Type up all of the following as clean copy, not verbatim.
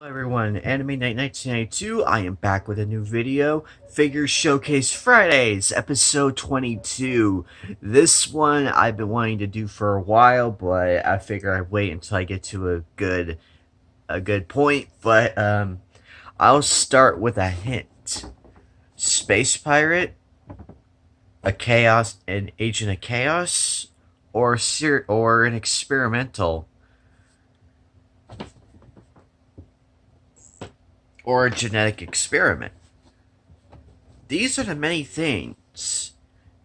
Hello everyone, Anime Night 1992. I am back with a new video, Figure Showcase Fridays, episode 22. This one I've been wanting to do for a while, but I figure I'd wait until I get to a good point. But I'll start with a hint: space pirate, an agent of chaos, or an experimental, or a genetic experiment. These are the many things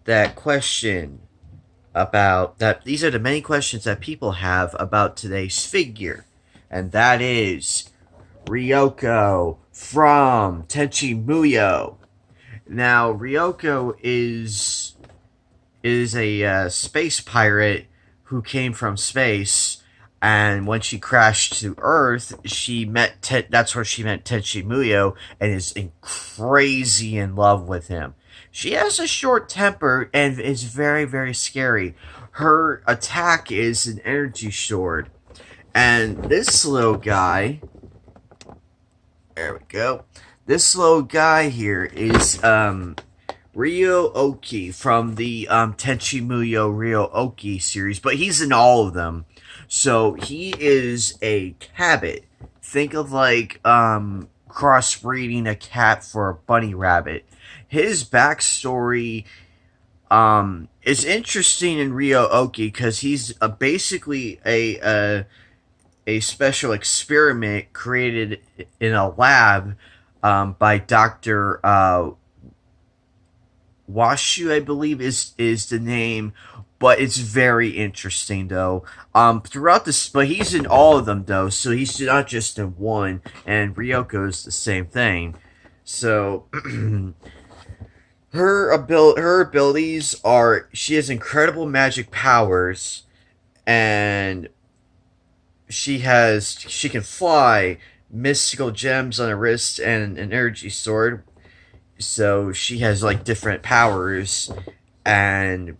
that question about that these are the many questions that people have about today's figure. And that is Ryoko from Tenchi Muyo. Now, Ryoko is a space pirate who came from space, and when she crashed to Earth, that's where she met Tenchi Muyo, and is crazy in love with him. She has a short temper and is very, very scary. Her attack is an energy sword, and this little guy, there we go. This little guy here is ryo-ohki from the Tenchi Muyo ryo-ohki series, but he's in all of them. So he is a cabbit. Think of like crossbreeding a cat for a bunny rabbit. His backstory is interesting in ryo-ohki because he's basically a special experiment created in a lab by Dr. Washu, I believe is the name, but it's very interesting though. Throughout this, but he's in all of them though, so he's not just in one. And Ryoko's the same thing. So her abilities are, she has incredible magic powers, and she can fly, mystical gems on her wrist, and an energy sword. So she has like different powers, and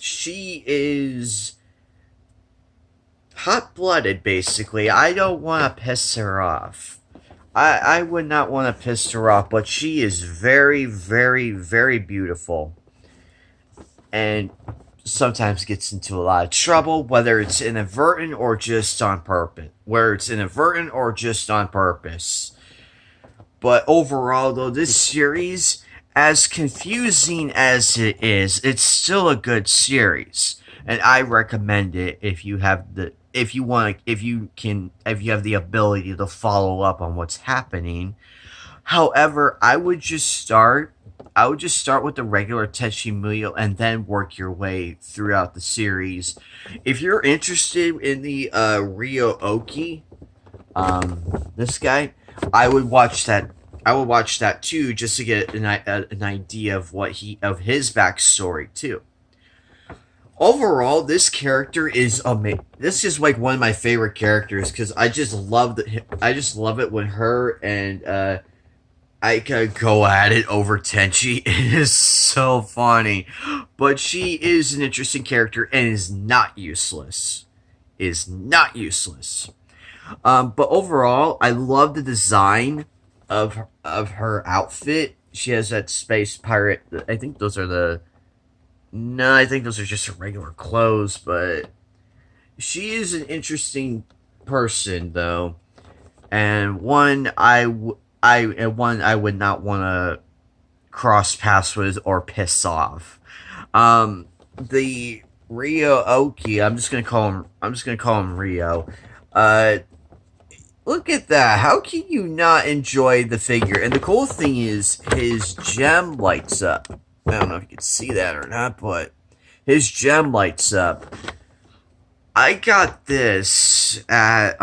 she is hot blooded basically. I don't want to piss her off. I would not want to piss her off, but she is very, very, very beautiful, and sometimes gets into a lot of trouble, whether it's inadvertent or just on purpose. But overall, though, this series, as confusing as it is, it's still a good series, and I recommend it if you have the ability to follow up on what's happening. However, I would just start with the regular Tenchi Muyo and then work your way throughout the series. If you're interested in the ryo-ohki, this guy, I would watch that. I would watch that too, just to get an idea of of his backstory too. Overall, this character is amazing. This is like one of my favorite characters because I just love it when her and I could go at it over Tenchi. It is so funny, but she is an interesting character and is not useless. But overall, I love the design of her outfit. She has that space pirate. I think those are the. No, I think those are just her regular clothes. But she is an interesting person, though, and one I would not want to cross paths with or piss off. The ryo-ohki, I'm just gonna call him Rio. Uh, Look at that. How can you not enjoy the figure? And the cool thing is, his gem lights up. I don't know if you can see that or not, but his gem lights up. I got this at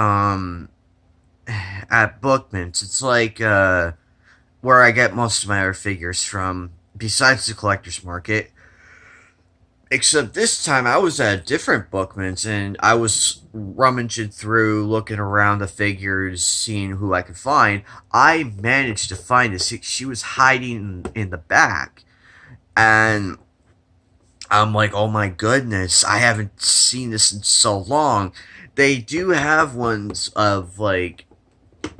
bookmans. It's like where I get most of my other figures from, besides the collector's market. Except this time I was at a different bookman's, and I was rummaging through, looking around the figures, seeing who I could find. I managed to find this. She was hiding in the back, and I'm like, oh my goodness, I haven't seen this in so long. They do have ones of like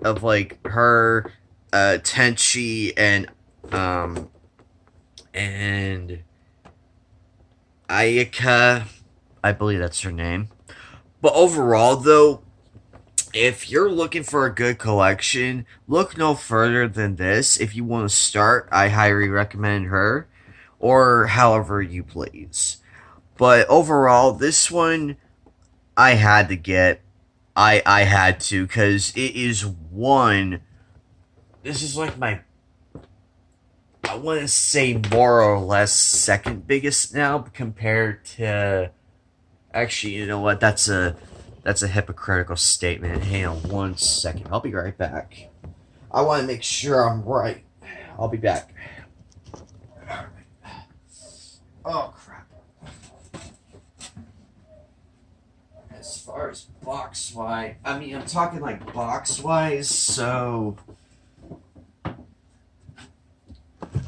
like her, Tenchi, um and Ayaka, I believe that's her name. But overall, though, if you're looking for a good collection, look no further than this. If you want to start, I highly recommend her, or however you please. But overall, this one I had to get. I had to, because it is one. This is like my, I want to say, more or less second biggest now compared to. Actually, you know what? That's a hypocritical statement. Hang on 1 second. I'll be right back. I want to make sure I'm right. I'll be back. Oh crap! As far as box wise, I mean, I'm talking like box wise. So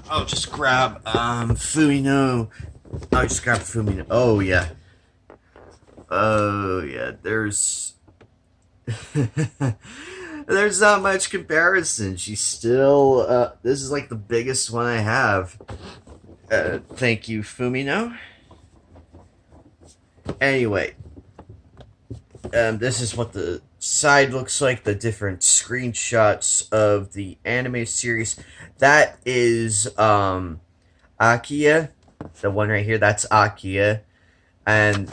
I'll just grab Fumino. I'll just grab Fumino. Oh yeah. Oh yeah. There's not much comparison. She's still. This is like the biggest one I have. Thank you, Fumino. Anyway, this is what the side looks like. The different screenshots of the anime series. That is Akia, the one right here. That's Akia, and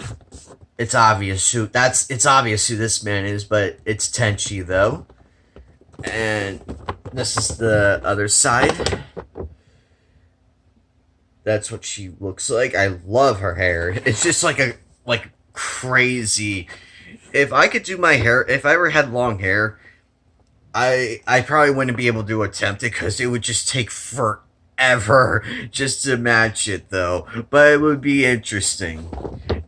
it's obvious who this man is, but it's Tenchi though. And this is the other side. That's what she looks like. I love her hair. It's just like crazy. If I could do my hair, if I ever had long hair, I probably wouldn't be able to attempt it because it would just take forever just to match it though. But it would be interesting.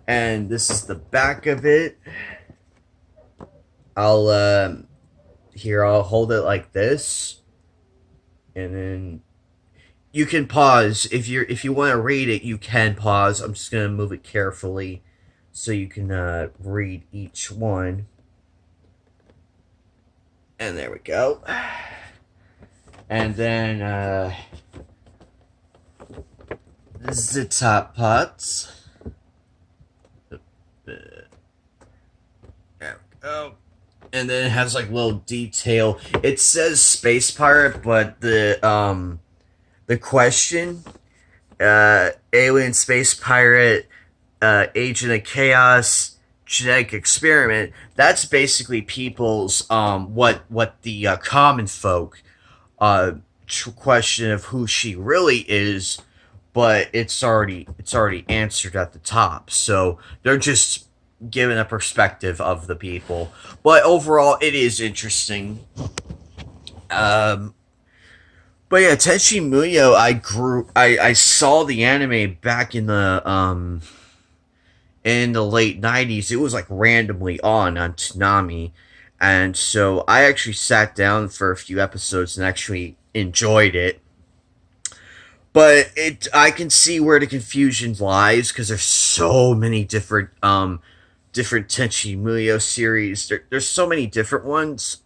And this is the back of it. I'll hold it like this, and then you can pause if you want to read it. You can pause. I'm just gonna move it carefully so you can read each one. And there we go. And then this is the top parts. There we go. And then it has like little detail. It says space pirate, but the question, alien space pirate, agent of chaos, genetic experiment. That's basically people's what the common folk question of who she really is, but it's already answered at the top. So they're just giving a perspective of the people. But overall, it is interesting. But yeah, Tenchi Muyo, I saw the anime back in the late 90s. It was like randomly on Toonami. And so I actually sat down for a few episodes and actually enjoyed it. But I can see where the confusion lies, because there's so many different Tenchi Muyo series. There's so many different ones,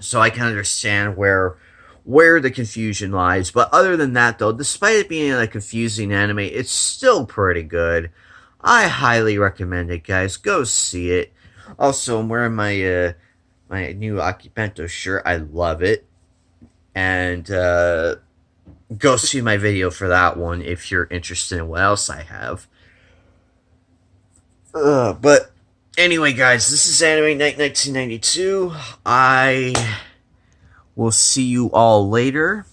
so I can understand where the confusion lies. But other than that, though, despite it being a confusing anime, it's still pretty good. I highly recommend it, guys. Go see it. Also, I'm wearing my my new Akibento shirt. I love it. And go see my video for that one if you're interested in what else I have. But anyway, guys, this is Anime Night 1992. I will see you all later.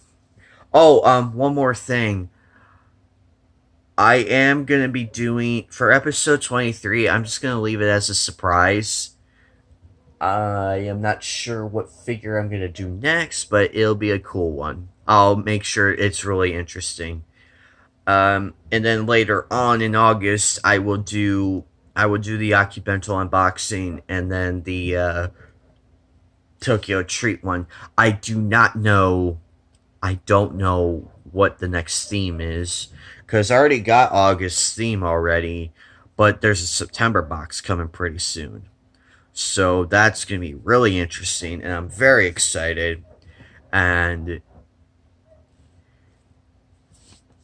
Oh, one more thing. I am going to be doing, for episode 23, I'm just going to leave it as a surprise. I am not sure what figure I'm going to do next, but it'll be a cool one. I'll make sure it's really interesting. And then later on in August, I will do the Akibento unboxing, and then the Tokyo Treat one. I don't know what the next theme is, because I already got August's theme already, but there's a September box coming pretty soon. So that's going to be really interesting, and I'm very excited. And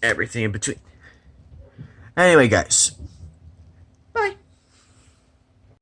everything in between. Anyway, guys,